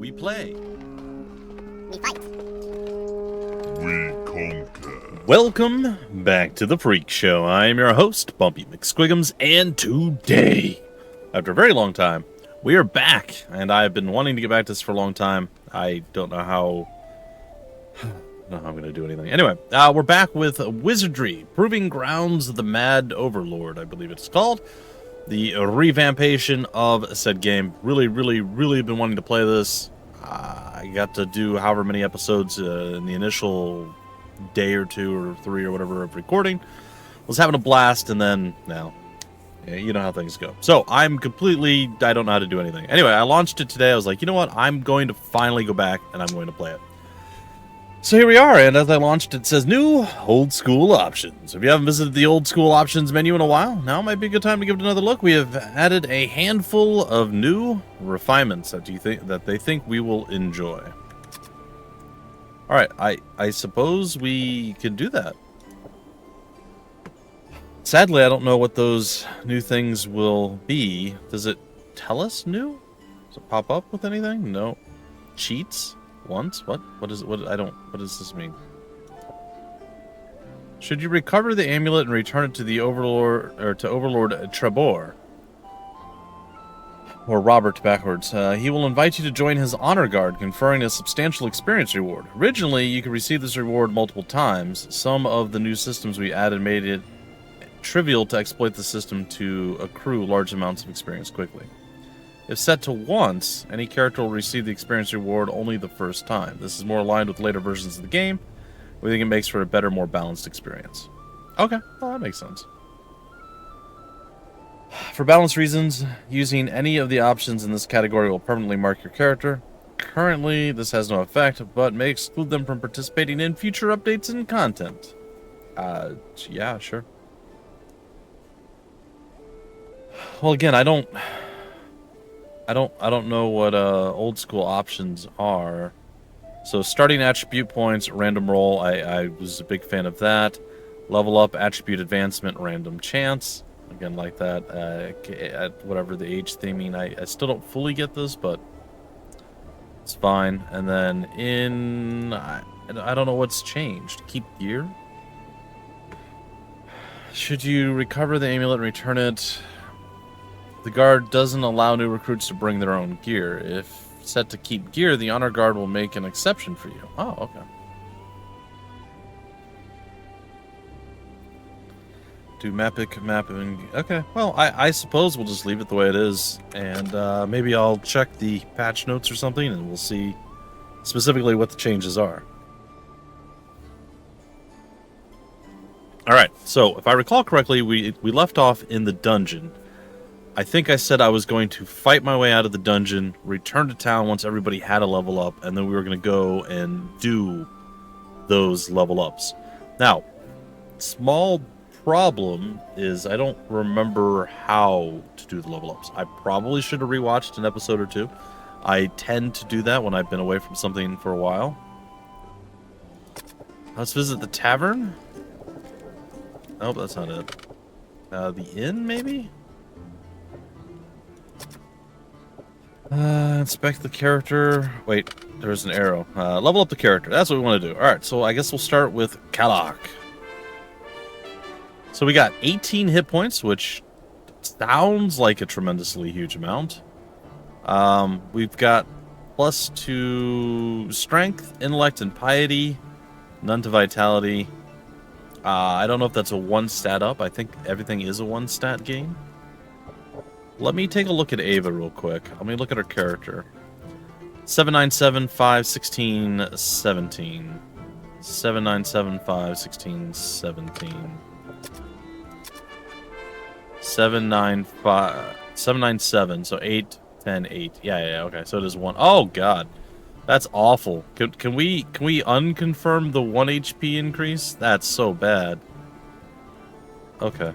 We play. We fight. We conquer. Welcome back to the Freak Show. I am your host, Bumpy McSquigums, and today, after a very long time, we are back. And I've been wanting to get back to this for a long time. I don't know how I'm going to do anything. Anyway, we're back with Wizardry, Proving Grounds of the Mad Overlord, I believe it's called. The revampation of said game. Really been wanting to play this. I got to do however many episodes in the initial day or two or three or whatever of recording. Was having a blast, and then now, yeah, you know how things go. So I don't know how to do anything. Anyway, I launched it today. I was like, you know what? I'm going to finally go back and I'm going to play it. So here we are, and as I launched, it says new old school options. If you haven't visited the old school options menu in a while, now might be a good time to give it another look. We have added a handful of new refinements that they think we will enjoy. All right, I suppose we could do that. Sadly, I don't know what those new things will be. Does it tell us new? Does it pop up with anything? No. Cheats? Once? What does this mean? Should you recover the amulet and return it to the Overlord, or to Overlord Trebor, or Robert backwards, he will invite you to join his honor guard, conferring a substantial experience reward. Originally, you could receive this reward multiple times. Some of the new systems we added made it trivial to exploit the system to accrue large amounts of experience quickly. If set to once, any character will receive the experience reward only the first time. This is more aligned with later versions of the game. We think it makes for a better, more balanced experience. Okay, well, that makes sense. For balance reasons, using any of the options in this category will permanently mark your character. Currently, this has no effect, but may exclude them from participating in future updates and content. Yeah, sure. Well, again, I don't know what old school options are. So starting attribute points, random roll, I was a big fan of that. Level up, attribute advancement, random chance. Again, like that. Whatever the age theming, I still don't fully get this, but it's fine. And then I don't know what's changed. Keep gear? Should you recover the amulet and return it? The guard doesn't allow new recruits to bring their own gear. If set to keep gear, the honor guard will make an exception for you. Oh, okay. Do mapping. Okay, well, I suppose we'll just leave it the way it is. And maybe I'll check the patch notes or something, and we'll see specifically what the changes are. Alright, so if I recall correctly, we left off in the dungeon. I think I said I was going to fight my way out of the dungeon, return to town once everybody had a level up, and then we were going to go and do those level ups. Now, small problem is I don't remember how to do the level ups. I probably should have rewatched an episode or two. I tend to do that when I've been away from something for a while. Let's visit the tavern. Nope, that's not it. The inn, maybe? Inspect the character. Wait, there's an arrow. Level up the character. That's what we want to do. Alright, so I guess we'll start with Kalak. So we got 18 hit points, which sounds like a tremendously huge amount. We've got +2 strength, intellect, and piety. None to vitality. I don't know if that's a 1 stat up. I think everything is a 1 stat gain. Let me take a look at Ava real quick. Let me look at her character. 7, 9, 7, 5, 16, 17. 7, 9, 7, 5, 16, 17. 7, 9, 5, 7, 9, 7. So 8, 10, 8. Yeah, okay. So it is 1. Oh, God. That's awful. Can we unconfirm the 1 HP increase? That's so bad. Okay.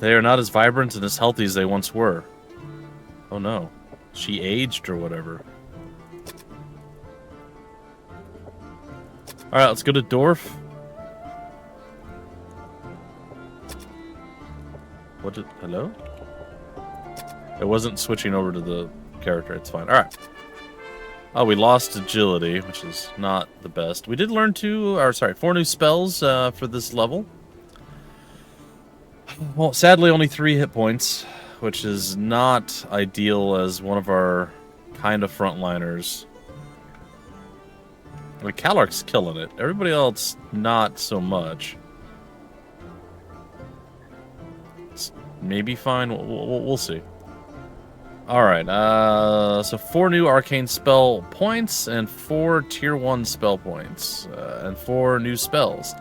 They are not as vibrant and as healthy as they once were. Oh no. She aged or whatever. Alright, let's go to Dwarf. Hello? It wasn't switching over to the character. It's fine. All right. Oh, we lost agility, which is not the best. We did learn 4 new spells for this level. Well, sadly, only 3 hit points, which is not ideal as one of our kind of frontliners. I mean, Calark's killing it. Everybody else, not so much. It's maybe fine. We'll see. Alright, so 4 new arcane spell points and 4 tier 1 spell points. And 4 new spells.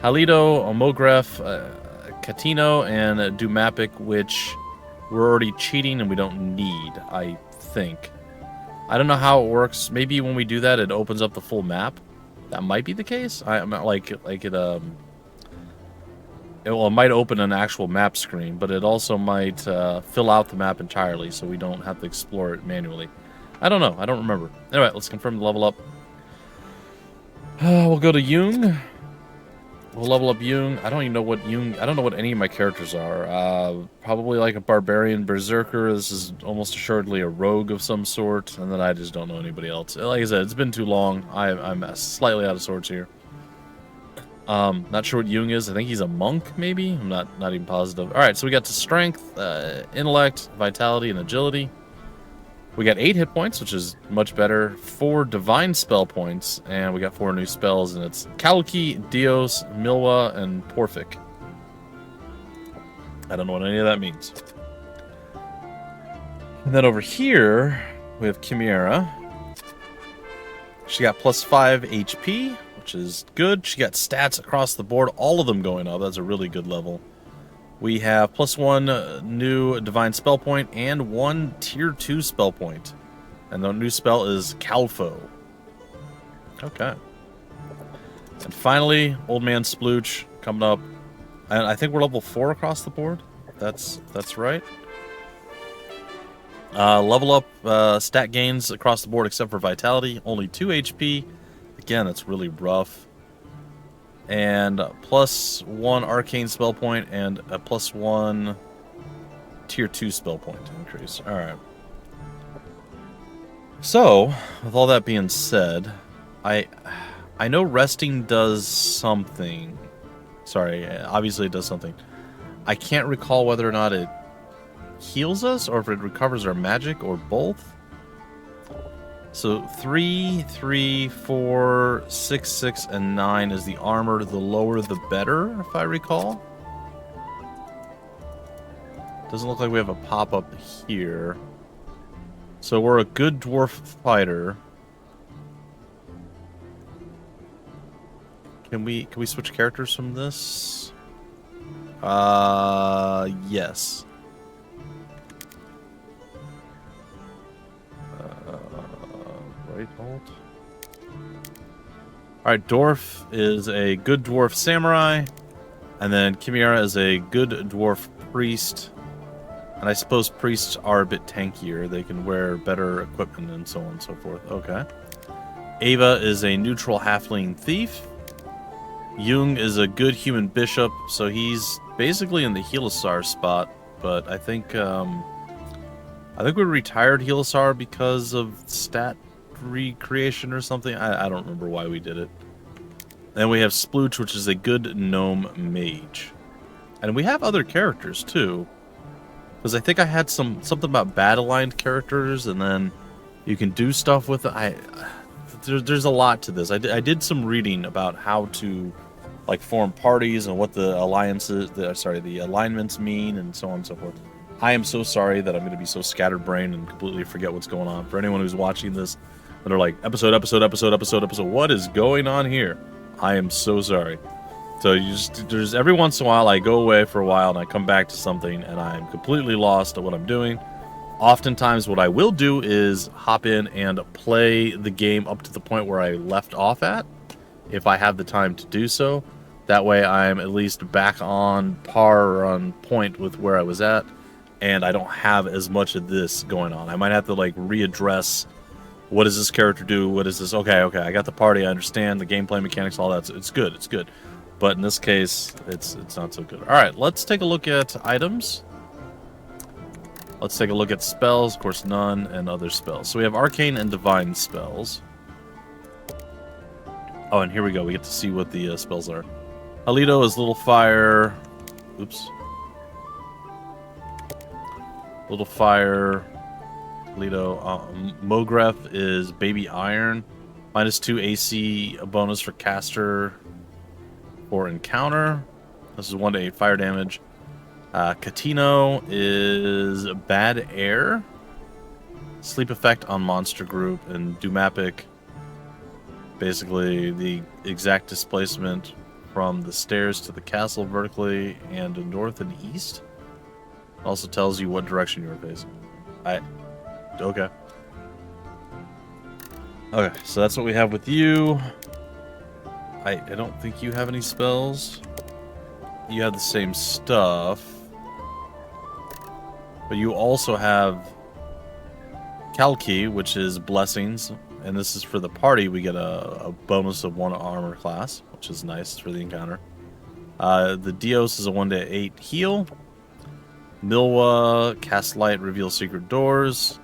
Halido, Omograph, Catino, and Dumapic, which we're already cheating and we don't need, I think. I don't know how it works. Maybe when we do that, it opens up the full map. That might be the case. I'm not it might open an actual map screen, but it also might fill out the map entirely, so we don't have to explore it manually. I don't know. I don't remember. Anyway, let's confirm the level up. We'll go to Jung. We'll level up Jung. I don't even know what Jung... I don't know what any of my characters are. Probably like a barbarian berserker. This is almost assuredly a rogue of some sort, and then I just don't know anybody else. Like I said, it's been too long. I'm slightly out of sorts here. Not sure what Jung is. I think he's a monk, maybe? I'm not even positive. Alright, so we got to strength, intellect, vitality, and agility. We got 8 hit points, which is much better. 4 divine spell points, and we got 4 new spells, and it's Kalki, Dios, Milwa, and Porphic. I don't know what any of that means. And then over here, we have Chimera. She got plus 5 HP, which is good. She got stats across the board, all of them going up. That's a really good level. We have plus 1 new divine spell point and 1 tier 2 spell point. And the new spell is Calfo. Okay. And finally, Old Man Splooch coming up. And I think we're level 4 across the board. That's right. Level up stat gains across the board except for vitality. Only 2 HP. Again, that's really rough. And plus 1 arcane spell point and a plus 1 tier 2 spell point increase. Alright. So, with all that being said, I know resting does something. Sorry, obviously it does something. I can't recall whether or not it heals us or if it recovers our magic or both. So 3, 3, 4, 6, 6, and 9 is the armor. The lower the better, if I recall. Doesn't look like we have a pop-up here. So we're a good dwarf fighter. Can we switch characters from this? Yes. Right hold. Alright, Dwarf is a good dwarf samurai, and then Chimera is a good dwarf priest. And I suppose priests are a bit tankier. They can wear better equipment and so on and so forth. Okay. Ava is a neutral halfling thief. Jung is a good human bishop, so he's basically in the Helisar spot, but I think we retired Helisar because of stat recreation or something. I don't remember why we did it. Then we have Splooch, which is a good gnome mage. And we have other characters too. Because I think I had something about bad-aligned characters, and then you can do stuff with it. There's a lot to this. I did some reading about how to like form parties and what the alliances, the alignments mean, and so on and so forth. I am so sorry that I'm going to be so scatterbrained and completely forget what's going on. For anyone who's watching this, and they're like, episode, what is going on here? I am so sorry. So there's every once in a while I go away for a while and I come back to something and I'm completely lost at what I'm doing. Oftentimes what I will do is hop in and play the game up to the point where I left off at, if I have the time to do so. That way I'm at least back on par or on point with where I was at, and I don't have as much of this going on. I might have to like readdress, what does this character do? What is this? Okay, I got the party, I understand the gameplay mechanics, all that. So it's good. But in this case, it's not so good. All right, let's take a look at items. Let's take a look at spells. Of course, none, and other spells. So we have arcane and divine spells. Oh, and here we go. We get to see what the spells are. Alito is little fire. Oops. Little fire. Alito. Mogreth is baby iron. -2 AC, a bonus for caster or encounter. This is 1 to 8 fire damage. Catino is bad air. Sleep effect on monster group. And Dumapic, basically the exact displacement from the stairs to the castle vertically and north and east. Also tells you what direction you're facing. Okay. Okay, so that's what we have with you. I don't think you have any spells. You have the same stuff. But you also have Kalki, which is blessings. And this is for the party. We get a bonus of 1 armor class, which is nice for the encounter. The Dios is a 1 to 8 heal. Milwa, cast light, reveal secret doors.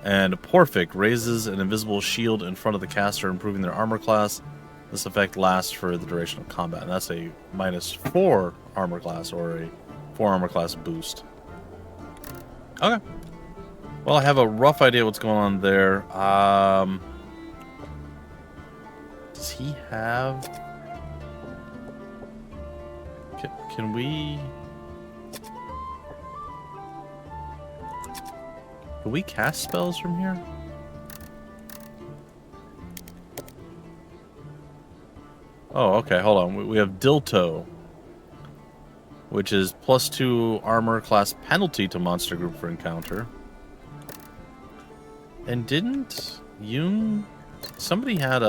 And Porphic raises an invisible shield in front of the caster, improving their armor class. This effect lasts for the duration of combat. And that's a -4 armor class or a 4 armor class boost. Okay. Well, I have a rough idea what's going on there. Does he have... Can we... Can we cast spells from here? Oh, okay, hold on. We have Dilto, which is +2 armor class penalty to monster group for encounter. And didn't Yoon... Somebody had,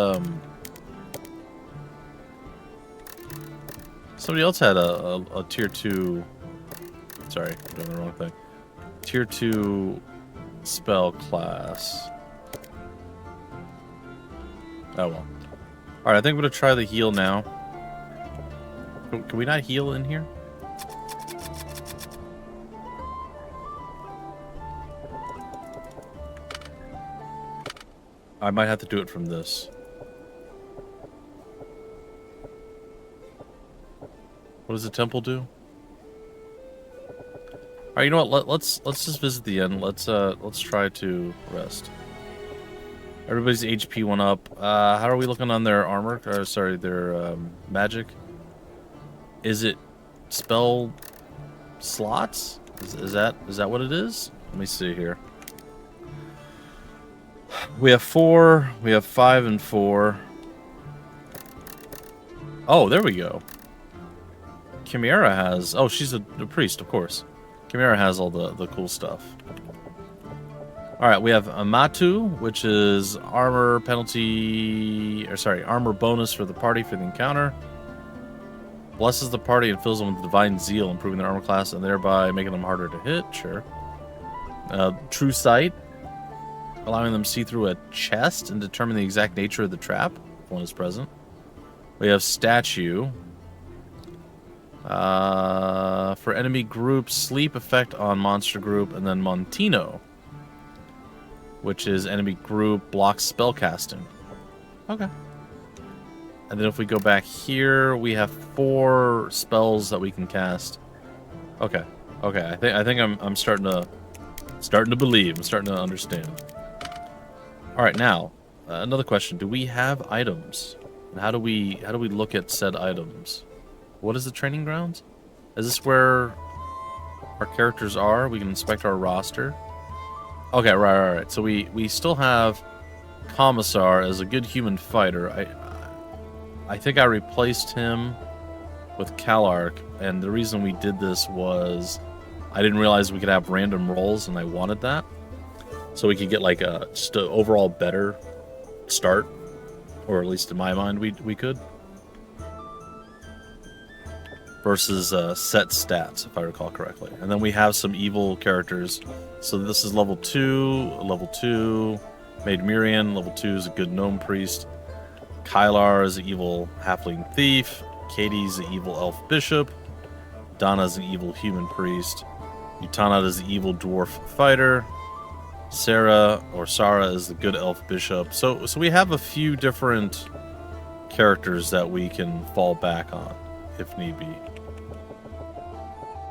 somebody else had a tier 2... Sorry, I'm doing the wrong thing. Tier 2 spell class. Oh well. Alright, I think I'm going to try the heal now. Can we not heal in here? I might have to do it from this. What does the temple do? Alright, you know what? Let's just visit the end. Let's try to rest. Everybody's HP went up. How are we looking on their armor? Or, sorry, their magic. Is it spell slots? Is that what it is? Let me see here. We have 4. We have 5 and 4. Oh, there we go. Chimera has... Oh, she's a priest, of course. Chimera has all the cool stuff. Alright, we have Amatu, which is armor penalty... Or sorry, armor bonus for the party for the encounter. Blesses the party and fills them with divine zeal, improving their armor class and thereby making them harder to hit. Sure. True Sight, allowing them to see through a chest and determine the exact nature of the trap if one is present. We have Statue. For enemy group, sleep effect on monster group, and then Montino, which is enemy group blocks spellcasting. Okay. And then if we go back here, we have 4 spells that we can cast. Okay. Okay. I think I'm starting to believe. I'm starting to understand. All right. Now, another question: do we have items? And how do we look at said items? What is the training grounds? Is this where our characters are? We can inspect our roster. Okay, right. So we still have Commissar as a good human fighter. I think I replaced him with Calark, and the reason we did this was I didn't realize we could have random rolls, and I wanted that. So we could get like just an overall better start, or at least in my mind we could. Versus set stats, if I recall correctly. And then we have some evil characters. So this is level 2, Maid Mirian, level 2 is a good gnome priest. Kylar is an evil halfling thief. Katie's an evil elf bishop. Donna's an evil human priest. Mutanat is the evil dwarf fighter. Sarah is the good elf bishop. So we have a few different characters that we can fall back on if need be,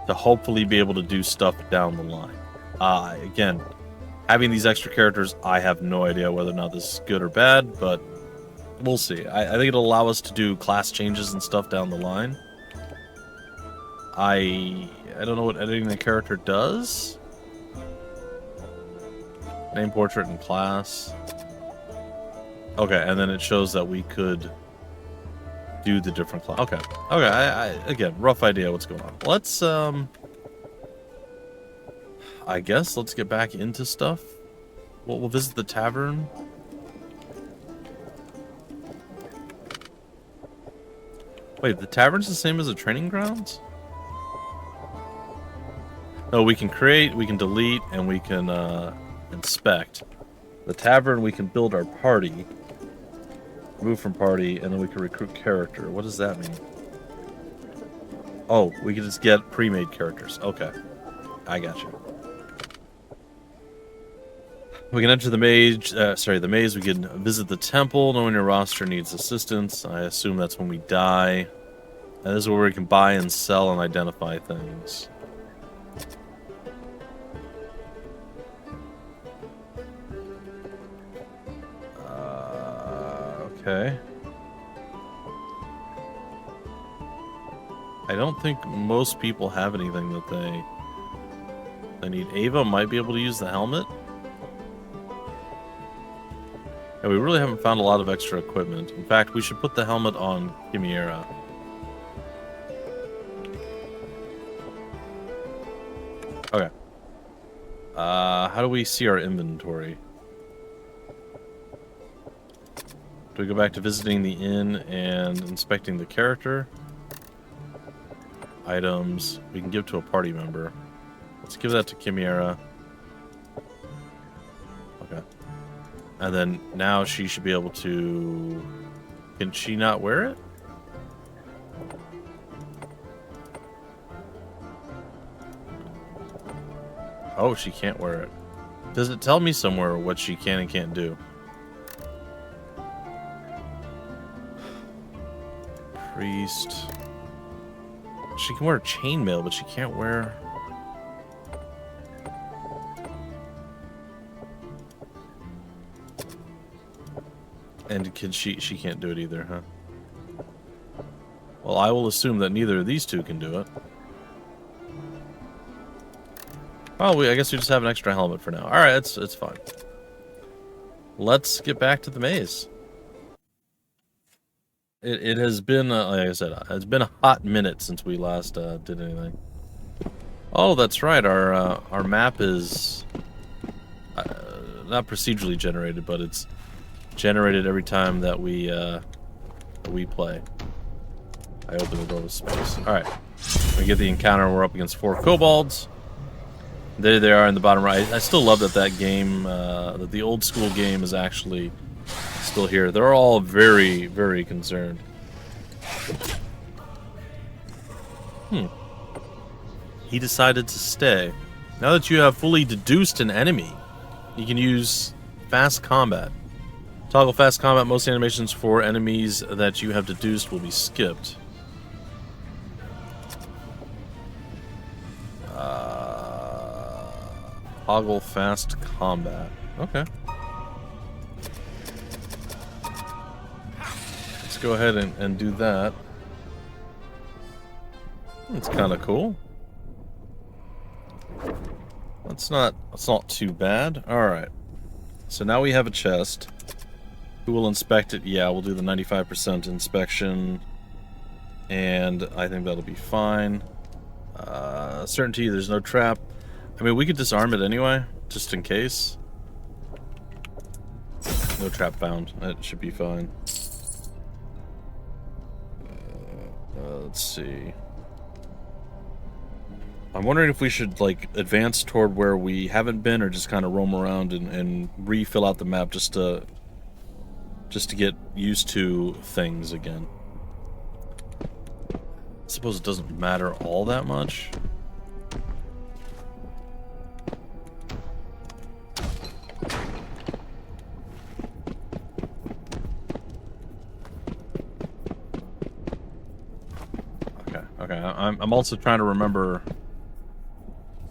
to hopefully be able to do stuff down the line. Again, having these extra characters, I have no idea whether or not this is good or bad, but we'll see. I think it'll allow us to do class changes and stuff down the line. I don't know what editing the character does. Name, portrait, and class. Okay, and then it shows that we could do the different class. Okay, again, rough idea what's going on. Let's I guess let's get back into stuff. We'll visit the tavern. Wait, the tavern's the same as the training grounds? No, we can create, we can delete, and we can inspect. The tavern, we can build our party, move from party, and then we can recruit character. What does that mean? Oh, we can just get pre-made characters. Okay, I got you. We can enter the maze. The maze. We can visit the temple. Knowing your roster needs assistance. I assume that's when we die. And this is where we can buy and sell and identify things. Okay. I don't think most people have anything that they need. Ava might be able to use the helmet. Yeah, we really haven't found a lot of extra equipment. In fact, we should put the helmet on Chimera. Okay. How do we see our inventory? Do we go back to visiting the inn and inspecting the character? Items. We can give to a party member. Let's give that to Chimera. Okay. And then now she should be able to... Can she not wear it? Oh, she can't wear it. Does it tell me somewhere what she can and can't do? Priest. She can wear chainmail, but she can't wear... And can she can't do it either, huh? Well, I will assume that neither of these two can do it. Oh, I guess we just have an extra helmet for now. Alright, it's fine. Let's get back to the maze. It has been, like I said, it's been a hot minute since we last did anything. Oh, that's right. Our map is not procedurally generated, but it's generated every time that we play. I open the door with space. All right, we get the encounter. We're up against 4 kobolds. There they are in the bottom right. I still love that game, that the old school game is actually still here. They're all very, very concerned. He decided to stay. Now that you have fully deduced an enemy, you can use fast combat. Toggle fast combat. Most animations for enemies that you have deduced will be skipped. Toggle fast combat. Okay. Let's go ahead and do that. It's kind of cool. That's not too bad. All right. So now we have a chest. Who will inspect it? Yeah, we'll do the 95% inspection, and I think that'll be fine. Certainty, there's no trap. I mean, we could disarm it anyway, just in case. No trap found. That should be fine. Let's see. I'm wondering if we should, like, advance toward where we haven't been, or just kind of roam around and refill out the map just to get used to things again. I suppose it doesn't matter all that much. I'm also trying to remember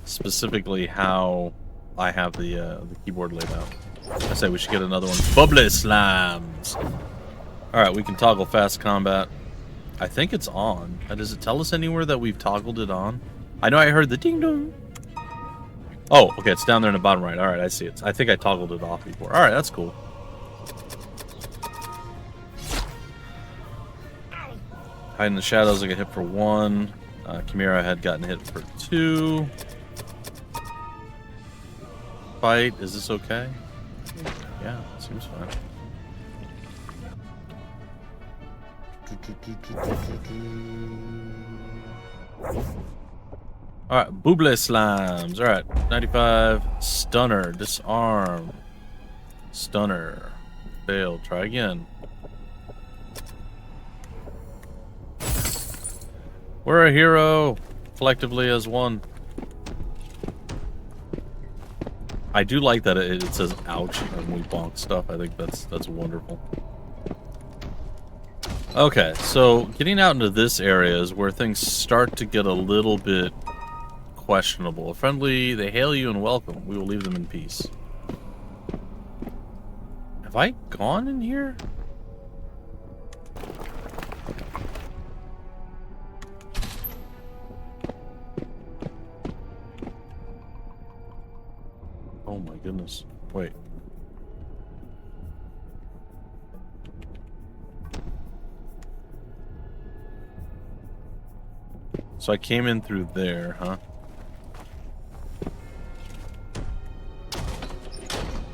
specifically how I have the keyboard laid out. I say we should get another one. Bubbly slimes. All right, we can toggle fast combat. I think it's on. Does it tell us anywhere that we've toggled it on? I know I heard the ding dong. Oh, okay, it's down there in the bottom right. All right, I see it. I think I toggled it off before. All right, that's cool. Hide in the shadows, I get hit for 1. Chimera had gotten hit for 2. Fight, is this okay? Yeah, seems fine. Alright, Booble Slimes. Alright, 95. Stunner, disarm. Stunner. Fail, try again. We're a hero, collectively as one. I do like that it says ouch when we bonk stuff. I think that's wonderful. Okay, so getting out into this area is where things start to get a little bit questionable. Friendly, they hail you and welcome. We will leave them in peace. Have I gone in here? Oh my goodness. Wait. So I came in through there, huh?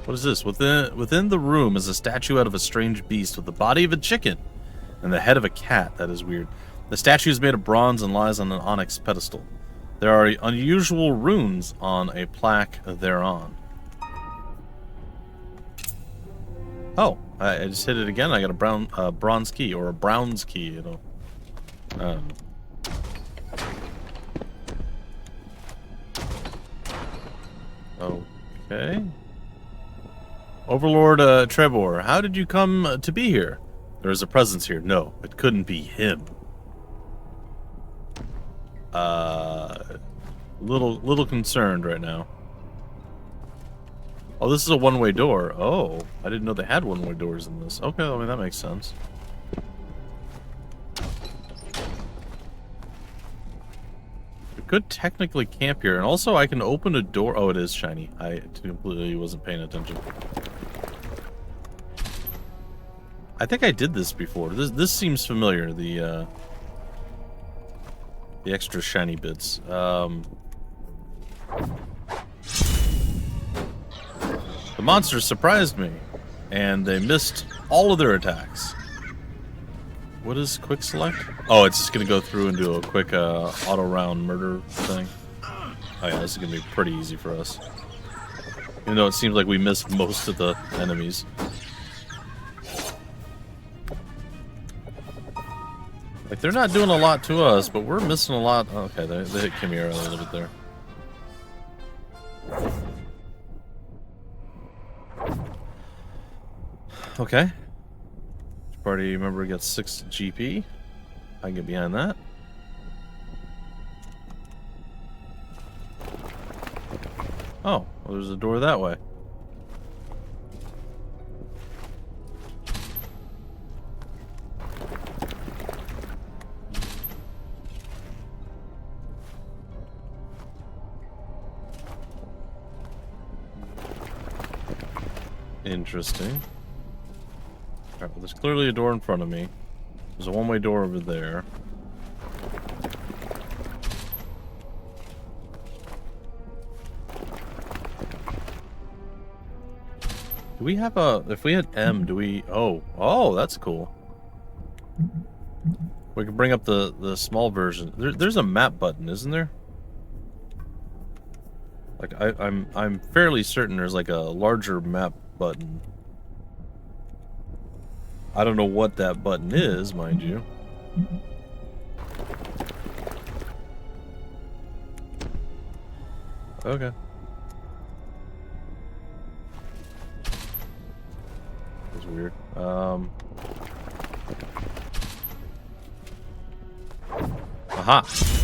What is this? Within the room is a statue out of a strange beast with the body of a chicken and the head of a cat. That is weird. The statue is made of bronze and lies on an onyx pedestal. There are unusual runes on a plaque thereon. Oh, I just hit it again. I got a bronze key, or a Brown's key, you know. Okay. Overlord Trebor, how did you come to be here? There is a presence here. No, it couldn't be him. Little concerned right now. Oh, this is a one-way door. Oh, I didn't know they had one-way doors in this. Okay, I mean, that makes sense. We could technically camp here, and also I can open a door. Oh, it is shiny. I completely wasn't paying attention. I think I did this before. This seems familiar. The extra shiny bits. The monsters surprised me, and they missed all of their attacks. What is quick select? Oh, it's just gonna go through and do a quick auto round murder thing. Oh yeah, this is gonna be pretty easy for us. Even though it seems like we missed most of the enemies. Like, they're not doing a lot to us, but we're missing a lot. Okay, they hit Chimera a little bit there. Okay. Party member gets 6 GP. I can get behind that. Oh, well, there's a door that way. Interesting. Alright, well, there's clearly a door in front of me. There's a one-way door over there. Do we have a... If we had M, do we... Oh, that's cool. We can bring up the small version. There's a map button, isn't there? Like, I'm fairly certain there's like a larger map button. I don't know what that button is, mind you. Okay. That's weird. Aha!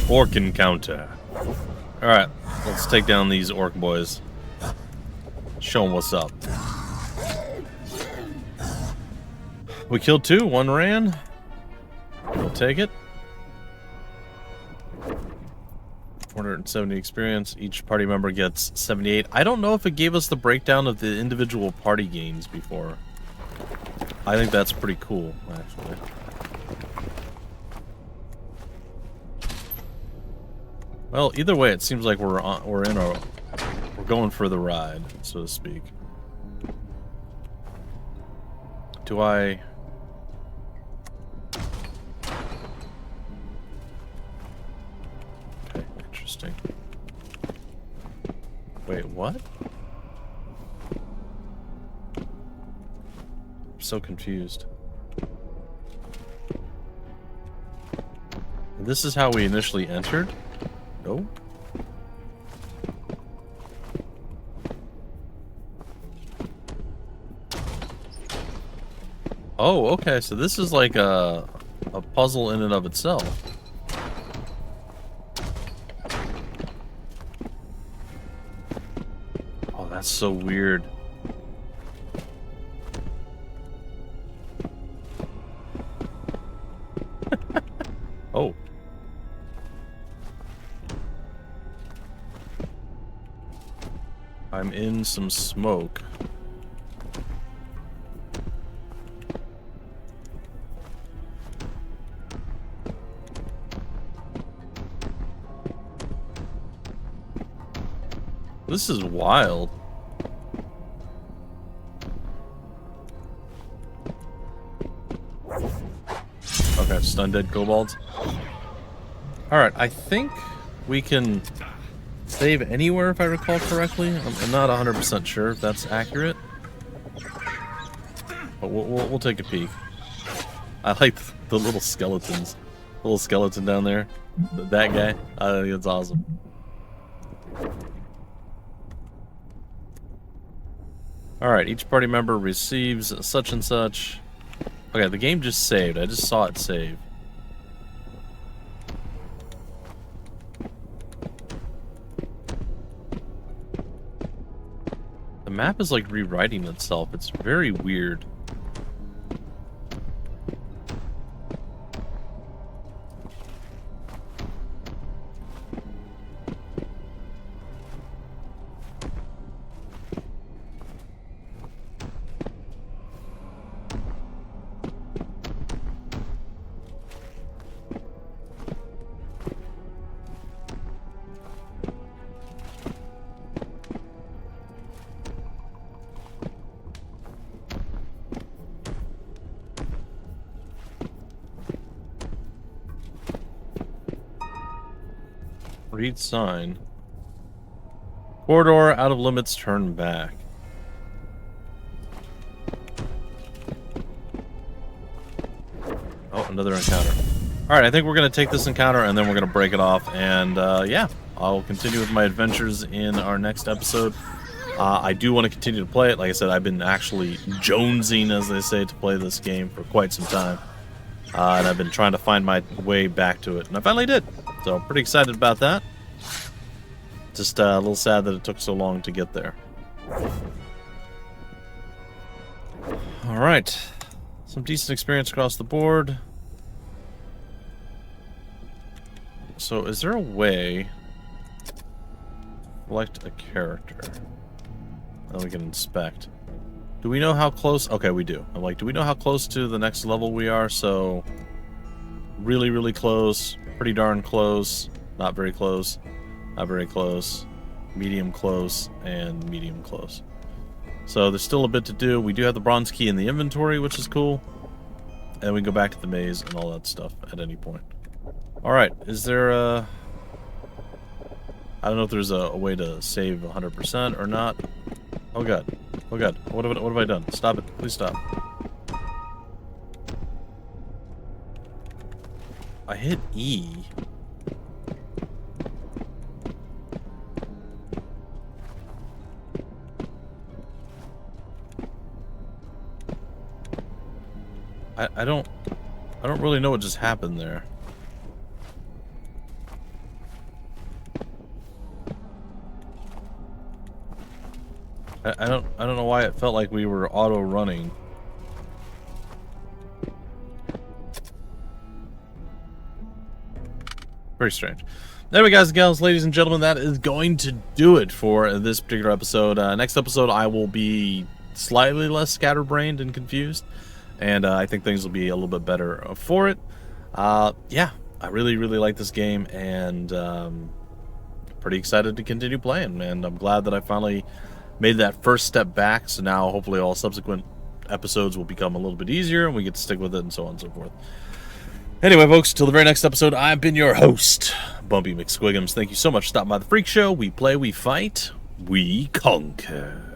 Orc encounter. Alright, let's take down these orc boys. Show them what's up. We killed 2, 1 ran. We'll take it. 470 experience. Each party member gets 78. I don't know if it gave us the breakdown of the individual party games before. I think that's pretty cool, actually. Well, either way, it seems like we're going for the ride, so to speak. Do I? Okay, interesting. Wait, what? I'm so confused. This is how we initially entered? No? Oh, okay, so this is like a puzzle in and of itself. Oh, that's so weird. Oh. I'm in some smoke. This is wild. Okay, stun dead kobolds. Alright, I think we can save anywhere if I recall correctly. I'm not 100% sure if that's accurate. But we'll take a peek. I like the little skeletons. Little skeleton down there. That guy. I think it's awesome. Alright, each party member receives such and such. Okay, the game just saved. I just saw it save. The map is like rewriting itself. It's very weird. Read sign. Corridor out of limits, turn back. Oh, another encounter. Alright, I think we're going to take this encounter and then we're going to break it off. And yeah, I'll continue with my adventures in our next episode. I do want to continue to play it. Like I said, I've been actually jonesing, as they say, to play this game for quite some time. And I've been trying to find my way back to it. And I finally did. So, pretty excited about that. Just a little sad that it took so long to get there. Alright. Some decent experience across the board. So, is there a way to select a character that we can inspect? Do we know how close? Okay, we do. I'm like, do we know how close to the next level we are? So, really, really close. Pretty darn close. Not very close. Not very close. Medium close. And medium close. So there's still a bit to do. We do have the bronze key in the inventory, which is cool. And we can go back to the maze and all that stuff at any point. Alright, is there a... I don't know if there's a way to save 100% or not. Oh god. Oh god. What have I done? Stop it. Please stop. I hit E. I don't really know what just happened there. I don't know why it felt like we were auto running. Very strange. Anyway, guys and gals, ladies and gentlemen, that is going to do it for this particular episode. Next episode, I will be slightly less scatterbrained and confused, and I think things will be a little bit better for it. Yeah, I really like this game, and pretty excited to continue playing, and I'm glad that I finally made that first step back, so now hopefully all subsequent episodes will become a little bit easier, and we get to stick with it, and so on and so forth. Anyway, folks, till the very next episode, I've been your host, Bumpy McSquigums. Thank you so much for stopping by the Freak Show. We play, we fight, we conquer.